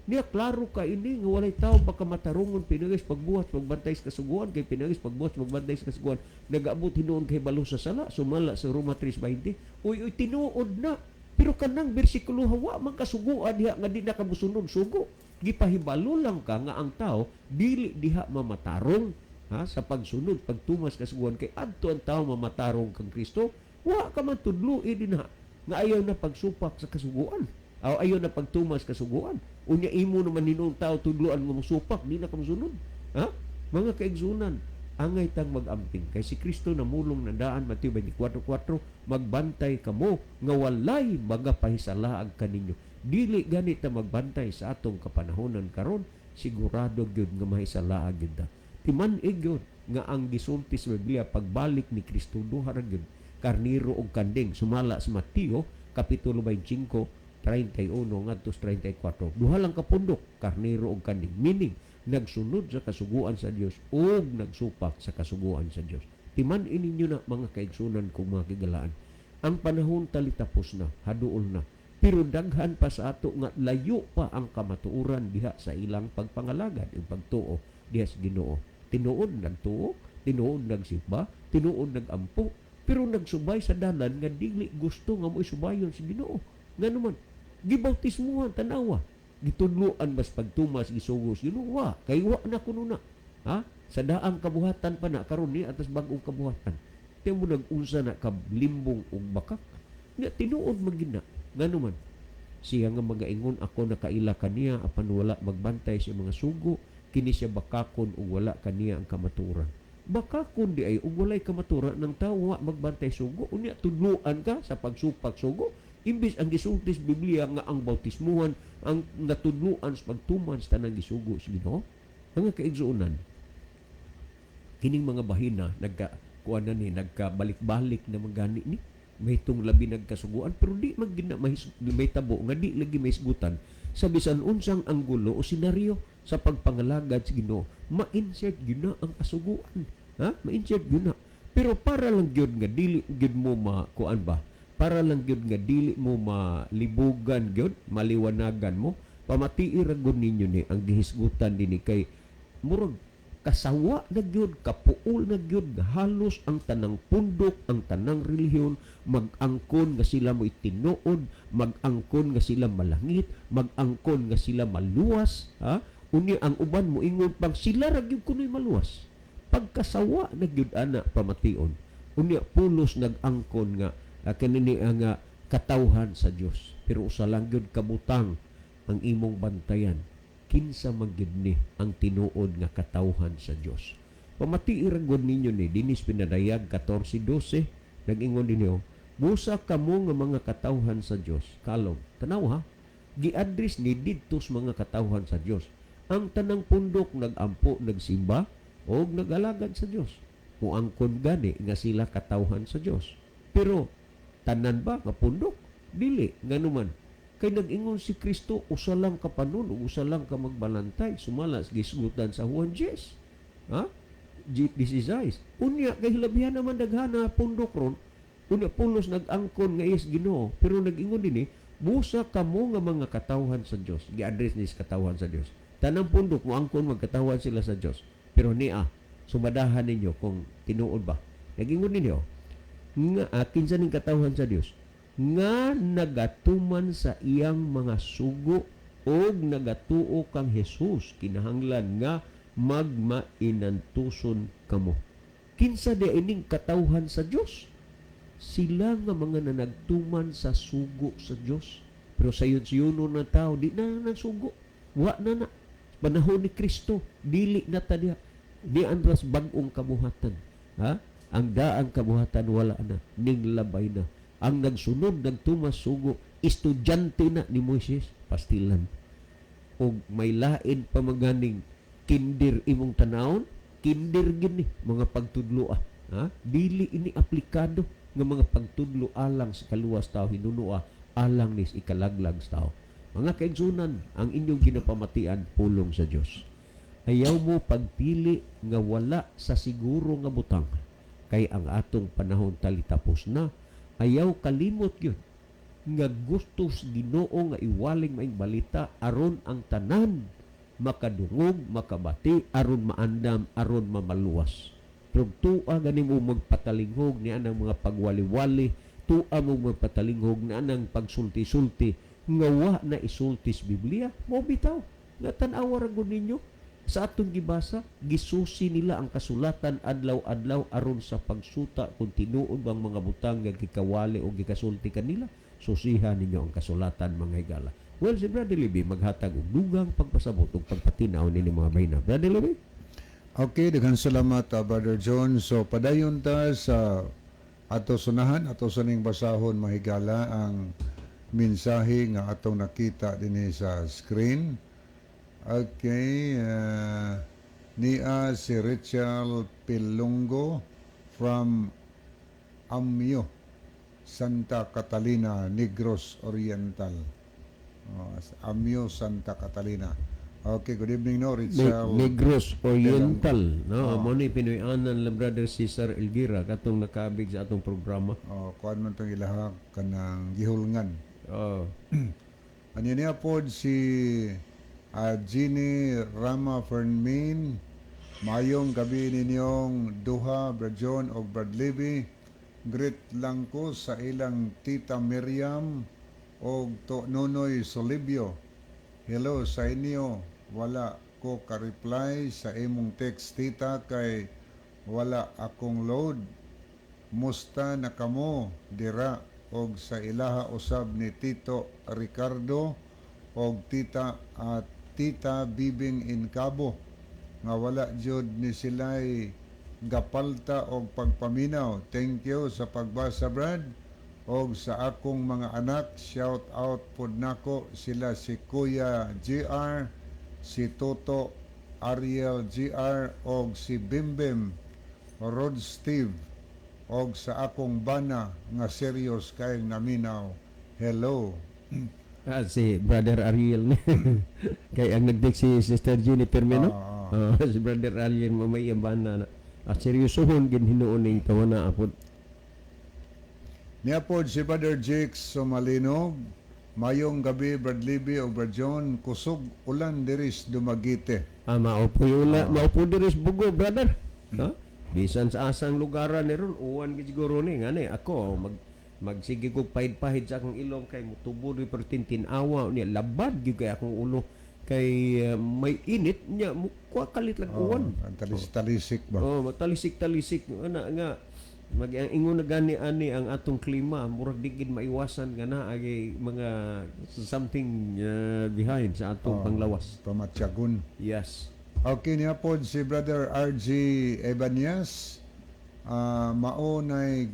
Niya klaro ka ini nga walay tao baka matarungon pinagis pagbuhat pagbantay sa kasuguan kay pinagis pagbuhat pagbantay sa kasuguan nagaabot hinuon kay balo sa sala sumala sa Roma 3:20. Uy tinuod na. Pero kanang bersikulo wa man kasuguan diha nga di na kamusunod sugo. Gipahibalo lang ka nga ang tao dili diha mamatarong sa pagsunod pagtumas kasuguan kay adto ang tao mamatarong kang Kristo. Wa ka man tudluin din nga ayaw na pagsupak sa kasuguan. Ayaw na pagtumas kasuguan. Unya imo naman hinung tao tudluan nga musupak di na kamusunod. Mga kaigsunan, angay tang mag-amping kay si Kristo namulong na daan Mateo 24:4 magbantay kamo nga walay magapahisalaag kaninyo. Dili ganit ta magbantay sa atong kapanahonan karon, sigurado gyud nga mahisalaag gyud ta. Timan-ig gyud nga ang gisulti sa Biblia pagbalik ni Kristo duha ra gyud karniro og kanding sumala sa Mateo kapitulo 25 31 ngadto 34. Duha lang ka pundok karniro og kanding. Meaning nagsunod sa kasuguan sa Dios o nagsupak sa kasuguan sa Dios. Timan ininyo na mga kaigsunan kong mga kigalaan. Ang panahon talitapos na, haduol na. Pero daghan pa sa ato nga layo pa ang kamatuoran diha sa ilang pagpangalagad, yung pagtuo diha sa Ginoo. Tinuod nagtuo, tinuod nagsimba, tinuod nagampo, pero nagsubay sa dalan nga dili gusto nga mo'y subayon sa Ginoo. Nga naman, gibautismuhan tanawa. Gitudluan mas pagtumas gisugos Ginoo wa kay wa na kuno na. Ha? Sa daang kabuhatan pa na karon ni atas bag-ong kabuhatan. Tiyan mo nag-unsa na kablimbong ug bakak. Nga tinuod magina. Nga naman, siya nga magaingon ako nakaila kaniya apan wala magbantay sa mga sugo, kini siya bakakon ug wala kaniya ang kamaturan. Bakakon di ay ug walay kamaturan ng tao wa magbantay sugo, unya tudluan ka sa pagsupak sugo. Imbis ang gisultis Biblia nga ang bautismuhan ang natudluan sa pagtuman sa tanang gisugo sa Ginoo. Mga kaigsuonan, kining mga bahina nagkakuan na ni nagkabalik-balik na magani ni may itong labi nagkasuguan pero di magina may tabo nga di lagi may isgutan sa bisan unsang anggulo o senaryo sa pagpangalagad sa Ginoo. Ma-insert gina ang kasuguan. Ha? Ma-insert gina. Pero para lang gyud nga dili gyud mo makuan ba? Para lang gyud nga dili mo malibugan gyud, maliwanagan mo, pamatii ra gud ninyo ni ang gihisgutan dinhi kay murag kasawa na gyud, kapuol na gyud, halos ang tanang pundok, ang tanang relihiyon, mag-angkon nga sila mo itinuod, mag-angkon nga sila malangit, mag-angkon nga sila maluwas, ha? Uni ang uban mo ingon pang sila ra gyud kunoy maluwas. Pagkasawa na gyud ana pamation. Uni pulos nag-angkon nga kanini ang katawhan sa Dios. Pero usa lang gyud kabutang ang imong bantayan. Kinsa magyud ni ang tinuod nga katawhan sa Dios. Pamati iragod ninyo ni dinis pinadayag 14:12 nag-ingon dinyo, busa kamo nga mga katawhan sa Dios. Kalom, tanaw ha. Gi-address ni didtos mga katawhan sa Dios. Ang tanang pundok nagampo, nagsimba o nagalagad sa Dios. Kung angkon gani nga sila katawhan sa Dios. Pero tanan ba nga pundok? Dili, nganuman. Kay nag-ingon si Kristo, usa lang ka panon, usa lang ka magbalantay, sumalas gisgutan sa Juan 10. Ha? 16. Unya, kay hilabihan naman daghana pundok ron, unya pulos nag-angkon nga is Ginoo, pero nag-ingon din busa kamo nga mga katawhan sa Dios. Gi-address ni sa katawhan sa Dios. Tanang pundok mo angkon magkatawhan sila sa Dios. Pero niya, sumadahan ninyo kung tinuod ba. Nag-ingon ninyo, nga kinsa ning katawhan sa Dios nga nagatuman sa iyang mga sugo o nagatuo kang Jesus kinahanglan nga magmainantuson kamo. Kinsa di ining katawhan sa Dios? Sila nga mga nanagtuman sa sugo sa Dios. Pero sayon-sayono na tao di na nagsugo. Wa na na. Panahon ni Kristo dili na ta diha. Di andras bag-ong kabuhatan. Ha? Ang daang kabuhatan wala na, ning labay na. Ang nagsunod, nagtumas sugo, estudyante na ni Moises, pastilan. O may lain pa maganing kindir imong tanawon, kindir gini, mga pagtudloa. Ha? Dili ini aplikado ng mga pagtudlo alang sa kaluwas tao, hinunua, alang nis ikalaglag sa tao. Mga kaigsunan, ang inyong ginapamatian, pulong sa Diyos. Ayaw mo pagpili nga wala sa siguro nga butang. Kay ang atong panahon talitapos na, ayaw kalimot yun nga gusto sa Ginoo nga iwaling maing balita aron ang tanan makadungog, makabati, aron maandam, aron mamaluwas. Pero tua ganin mo magpatalinghog ni anang mga pagwali-wali, tua mo magpatalinghog ni anang pagsulti-sulti, nga wa na isultis Biblia, mo bitaw. Nga tanawa ragon ninyo, sa atong gibasa, gisusi nila ang kasulatan adlaw-adlaw aron sa pagsuta kung tinuod bang mga butang nga gikawali o gikasulti kanila. Susihan ninyo ang kasulatan mga higala. Well, si Brother Libby maghatag og dugang pagpasabot ug pagpatinaw nini mga bayna. Brother Libby? Okay, daghang salamat Brother John. So padayon ta sa ato sunahan, ato suning basahon mahigala ang mensahe nga atong nakita dinhi sa screen. Okay, niya si Richard Pilongo from Amyo, Santa Catalina, Negros Oriental. Amyo, Santa Catalina. Okay, good evening no, Richel. Negros Oriental, no? Oh. Mo ni Pinoy-anan la brother Cesar Elguira katong nakabig sa atong programa. Kuan man tong ilahak kanang gihulngan. Oh. Ano niya po si Jeannie Rama Fernmin. Mayong gabi ninyong duha, Brad John o Brad Libby. Greet lang ko sa ilang tita Miriam o Nonoy Solibio. Hello sa inyo. Wala ko ka-reply sa imong text tita kay wala akong load. Musta na kamo dira og sa ilaha usab ni Tito Ricardo og tita Bibing in Cabo nga wala jud ni sila'y gapalta og pagpaminaw. Thank you sa pagbasa Brad og sa akong mga anak. Shout out pod nako sila si Kuya GR, si Toto Ariel GR og si Bimbim Rod Steve og sa akong bana nga serious kay naminaw. Hello. Si Brother Ariel ni. Kay ang nagdik si Sister Jennifer Meno. Si Brother Ariel mamay bana na. Seryosohon gin hinuon ning tawana apod. Niya po si Brother Jake Somalinog. Mayong gabi Brad Libby o Brad John. Kusog ulan diris Dumagite. Maupo yula, maupo diris bugo brother. Ha? Bisan sa asang lugaran ni ron uwan gid siguro ni ngani ako magsige kog pahid-pahid sa akong ilong kay mutubo ri pertintin awa niya labad gyud kay akong ulo kay may init niya mukha kalit lang uwan. Ang talisik ba? Matalisik-talisik nga mag-ingon na gani ani ang atong klima murag digid maiwasan nga naa ay mga something behind sa atong panglawas. Pamatyagon. Yes. Okay niya po si Brother RG Ebanias. Maunay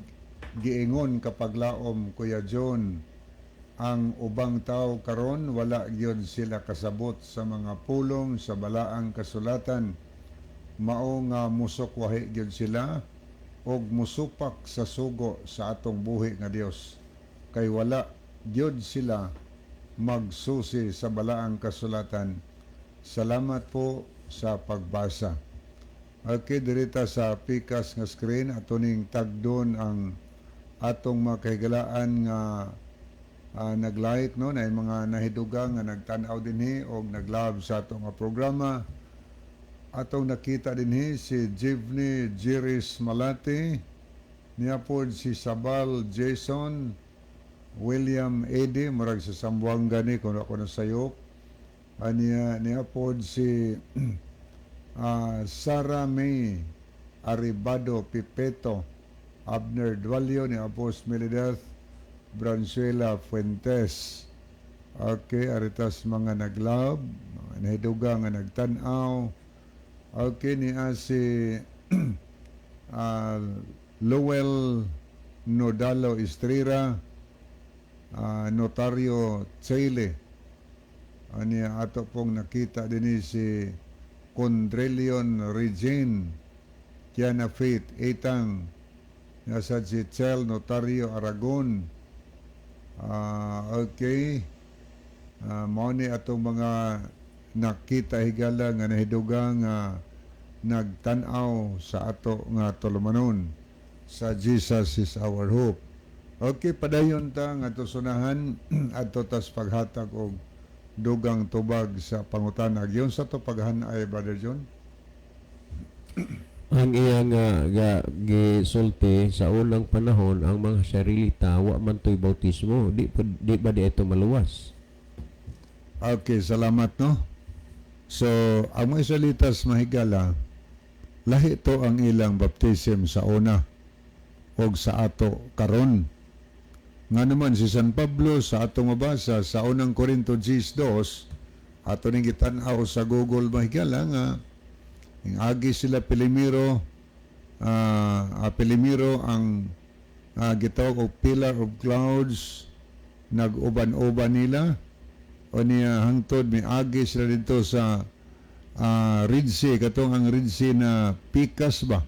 giingon kapag laom Kuya John ang ubang tao karon wala gyud sila kasabot sa mga pulong sa balaang kasulatan. Mao nga musok wahi gyud sila og musupak sa sugo sa atong buhi nga Dios kay wala gyud sila magsusi sa balaang kasulatan. Salamat po sa pagbasa. Okay, dirita sa pikas nga screen ato ning tagdon ang atong mga kahigalaan nga nag-like no na mga nahiduga nga nagtan-aw dinhi og nag-love sa atong nga programa. Atong nakita dinhi si Jivni Jiris Malati, niya po si Sabal Jason, William Eddie, murag sa Sambuanga ni kung ako nasayok. Niya po si Sarah May Aribado Pipeto, Abner Dualio, niya po si Melideth Branzuela Fuentes. Okay, aritas mga nag-love, mga nahiduga nga nagtan-aw. Okay, niya si Lowell Nodalo Estrera, Notario Chile. Niya ato pong nakita din si Condrelion Regine, Kiana Faith Etang, nasa si Chel Notario Aragon. Okay, mao ni atong mga nakita higala nga nahiduga nga nagtan-aw sa ato nga tulumanon sa Jesus is our hope. Okay, padayon ta nga tusunahan adto tas paghatag og dugang tubag sa pangutana. Giyon sa to paghanay Brother John. Ang iyang gisulti sa unang panahon ang mga Israelita wa man to'y bautismo di ba di ito maluwas. Okay, salamat no. So, ang mga Israelitas mahigala, lahi to ang ilang baptism sa una o sa ato karon. Nga naman si San Pablo sa atong mabasa sa unang Korinto 2, ato ning gitan-aw sa Google mahigala nga ang agi sila Pilimiro ang gitawag og pillar of clouds, nag-uban-uban nila o niya hangtod may agi sila dito sa Red Sea, katong ang Red Sea na pikas ba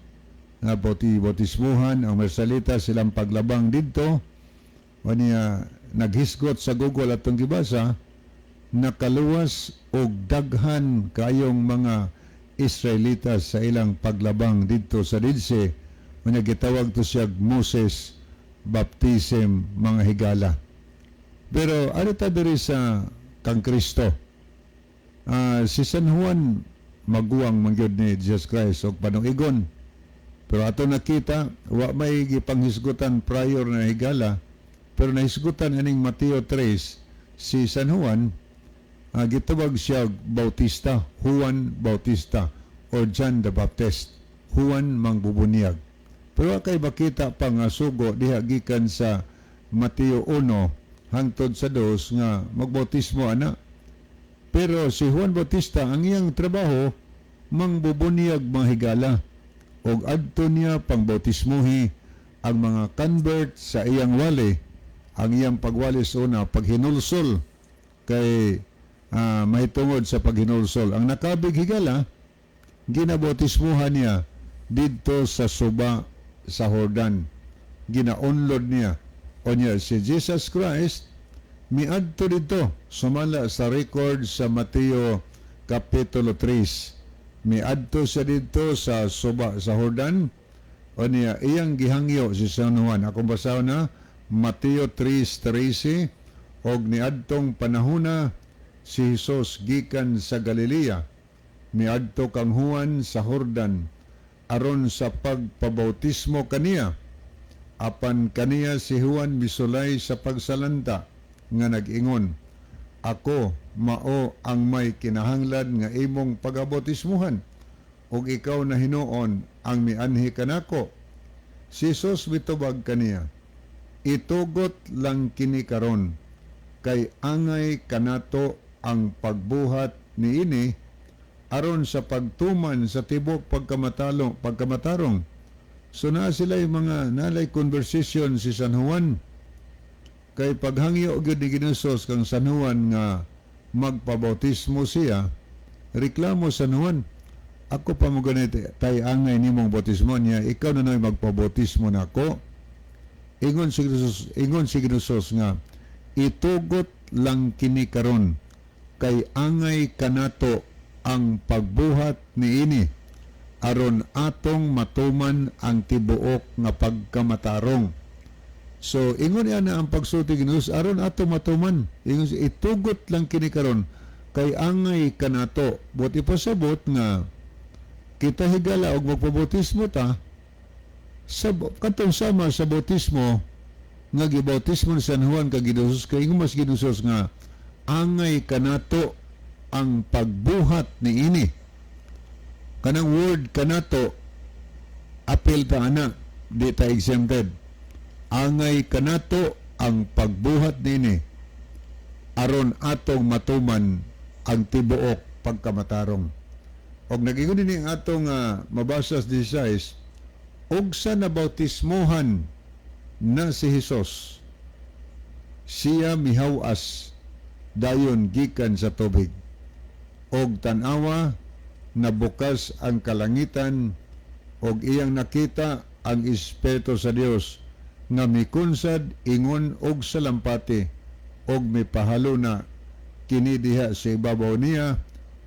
na bautismuhan ang Marsalita silang paglabang dito o niya naghisgot sa Google atong gibasa nakaluwas og daghan kayong mga Israelitas sa ilang paglabang dito sa Didse, unya gitawag to siya Moses baptism mga higala. Pero ano ta diri sa kang Kristo? Si San Juan maguwang mangyod ni Jesus Christ og panuigon. Pero ato nakita, wa may gipanghisgutan prior na higala, pero nahisgutan aning Mateo 3, si San Juan, gitawag siya Bautista, Juan Bautista, or John the Baptist, Juan Mangbubunyag. Pero kay makita pa nga sugo diha gikan sa Mateo 1 hangtod sa 2 nga magbautismo ana. Pero si Juan Bautista ang iyang trabaho mangbubunyag mga higala og adto niya pangbautismuhi ang mga convert sa iyang wali. Ang iyang pagwalis una paghinulsol kay mahitungod sa paghinulsol. Ang nakabig higala ginabautismuhan niya didto sa suba sa Jordan. Ginaunlod niya. O niya, si Jesus Christ, miadto dito, sumala sa record sa Mateo Kapitulo 3. Miadto siya dito sa suba sa Jordan. O niya, iyang gihangyo si San Juan. Akong basaw na, Mateo 3:13, og niadtong panahona, si Jesus gikan sa Galilea. Miadto kang Juan sa Jordan, aron sa pagpabautismo kaniya. Apan kaniya si Juan misulay sa pagsalanta nga nag-ingon, ako mao ang may kinahanglan nga imong pagabautismuhan, ug ikaw na hinuon ang mianhi kanako. Si Jesus mitubag kaniya, itugot lang kini karon, kay angay kanato ang pagbuhat niini aron sa pagtuman sa tibok pagkamatarong. So na sila yung mga nalay conversation si San Juan. Kay paghangyo gyud ni Ginosos kang San Juan nga magpabautismo siya, reklamo San Juan, ako pa mo ganit tay angay nimong bautismo niya, ikaw na noy magpabautismo nako. Ingon si Ginosos nga itugot lang kini karon, kay angay kanato ang pagbuhat niini aron atong matuman ang tibuok nga pagkamatarong. So ingon niya na ang pagsulti Ginoo aron ato matuman. Ingon itugot lang kini karon kay angay kanato. Buti pasabot nga kita higala og magpabautismo ta sa katong sama sa bautismo nga gibautismo ni San Juan kag Ginoo kay mas Ginoo nga angay kanato ang pagbuhat ni ini. Kanang word kanato apil ta ana, di ta exempted. Angay kanato ang pagbuhat ni ini aron atong matuman ang tibuok pagkamatarong. Og nagingon ni atong mabasa sa 16, og sa nabautismohan na si Jesus, siya mihawas dayon gikan sa tubig. Og tanawa nabukas ang kalangitan og iyang nakita ang Espiritu sa Dios nga mikunsad ingon og salampati og mipahalo na kini diha sa ibabaw niya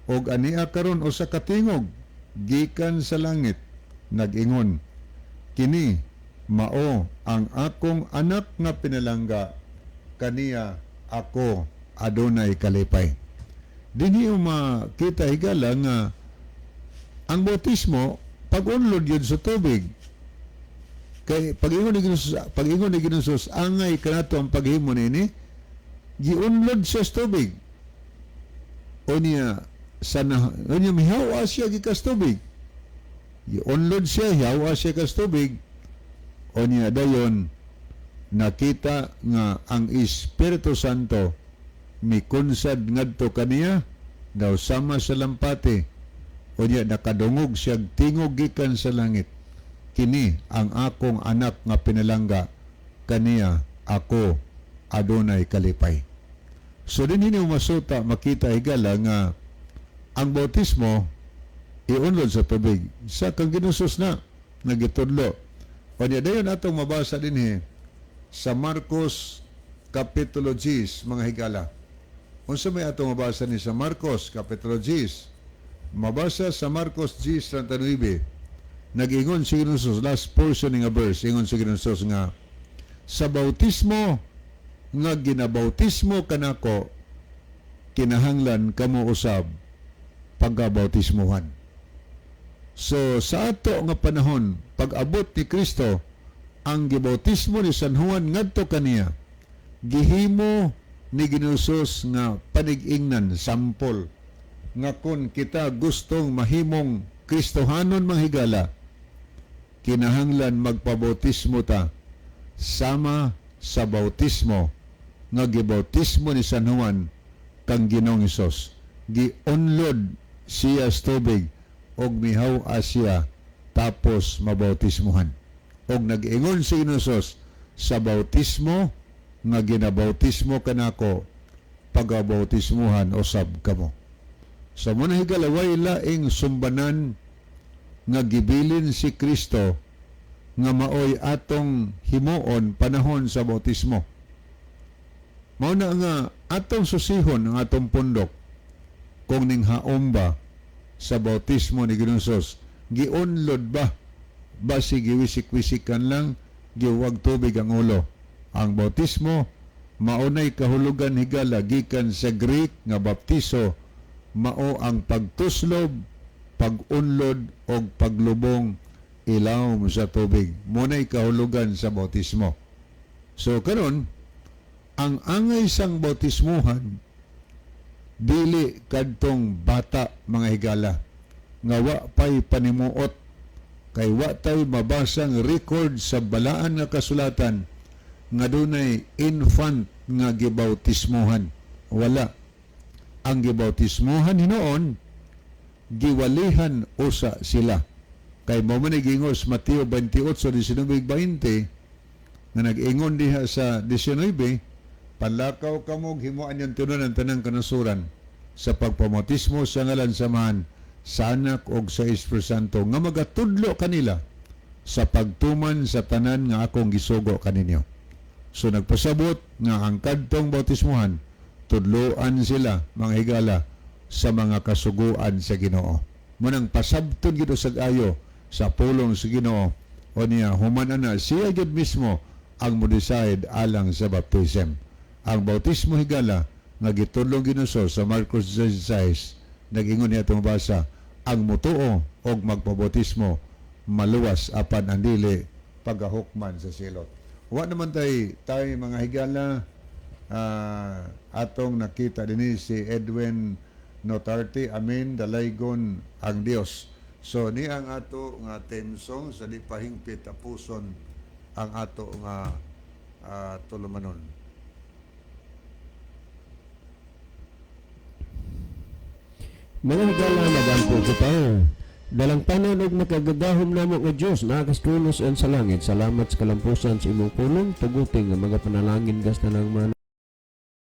og ania karon usa ka tingog gikan sa langit nag-ingon, kini mao ang akong anak nga pinalangga, kaniya ako adunay kalipay. Dinhi makita higala nga ang bautismo pag-unlod yun sa tubig. Kay pag-ingon ni Ginoo angay kanato ang paghimo nini, giunlod siya sa tubig. O niya mihawa siya gikas tubig. Giunlod siya, hihawa siya kas tubig. O niya dayon nakita nga ang Espiritu Santo mikunsad ngadto kaniya daw sama sa lampati. O niya nakadungog siya tingog gikan sa langit, kini ang akong anak nga pinalangga, kaniya ako adunay kalipay. So din hini masuta makita higala nga ang bautismo iunlod sa tubig sa kang Ginusos na nagitudlo. O niya dayon atong mabasa din sa Marcos Kapitulo 10 mga higala. Unsa may ato mabasa ni sa Marcos kapitulo 10. Mabasa sa Marcos 10:39. Nag-ingon si Ginoo last portion nga verse, ingon si Ginoo nga sa bautismo nga ginabautismo kanako kinahanglan kamo usab pagabautismuhan. So sa ato nga panahon pag-abot ni Kristo ang gibautismo ni San Juan ngadto kaniya gihimo ni Ginoo nga panig-ingnan sampol nga kun kita gustong mahimong Kristohanon manghigala kinahanglan magpabautismo ta sama sa bautismo nga gibautismo ni San Juan kang Ginoong Hesus. Giunlod siya sa tubig og mihaw siya tapos mabautismuhan. Og nag-ingon si Ginoo sa bautismo nga ginabautismo kanako pagabautismuhan usab kamo. Sa muna higalaway laing sumbanan nga gibilin si Kristo nga maoy atong himuon panahon sa bautismo. Mao na nga atong susihon ang atong pundok kung ning haom ba sa bautismo ni Ginoo giunlod ba basi giwisik-wisikan lang giwag tubig ang ulo. Ang bautismo maunay kahulugan higala gikan sa Greek nga baptiso mao ang pagtuslob, pag-unlod o paglubong ilaw sa tubig. Muna'y kahulugan sa bautismo. So karon ang angay sang bautismuhan dili kadtong bata mga higala nga wa pay panimuot kay wa tay mabasang record sa balaan nga kasulatan nga dunay infant nga gibautismuhan. Wala. Ang gibautismuhan hinoon giwalihan usa sila. Kay mo man gingos Mateo 28:19-20 nga nag-ingon diha sa 19, panlakaw kamo himuan yung tunon ang tanang kanasuran sa pagpamautismo sa ngalan samahan sa anak og sa Espiritu Santo nga magatudlo kanila sa pagtuman sa tanan nga akong gisugo kaninyo. So nagpasabot nga ang kadtong bautismuhan tudloan sila mga higala sa mga kasuguan sa Ginoo. Munang pasabton gid usag ayo sa pulong sa Ginoo o niya human ana siya gid mismo ang mo-decide alang sa baptism. Ang bautismo higala nga gitudlong Ginoo sa Marcos 16 nag-ingon niya itong basa ang mutuo og magpabautismo maluwas apan ang dili pagahukman sa silot. Wa naman tayo mga higala atong nakita din si Edwin Notarte, amen, dalaygon ang Dios. So ni ang ato nga theme song sa di pahingpit tapuson ang ato nga tulumanon. Mga higala nagampo kita. Dalang tanan og makagagahom namo nga Dios nagastulos sa langit. Salamat sa kalampusan sa imong pulong tuguting nga mga panalangin gas tanang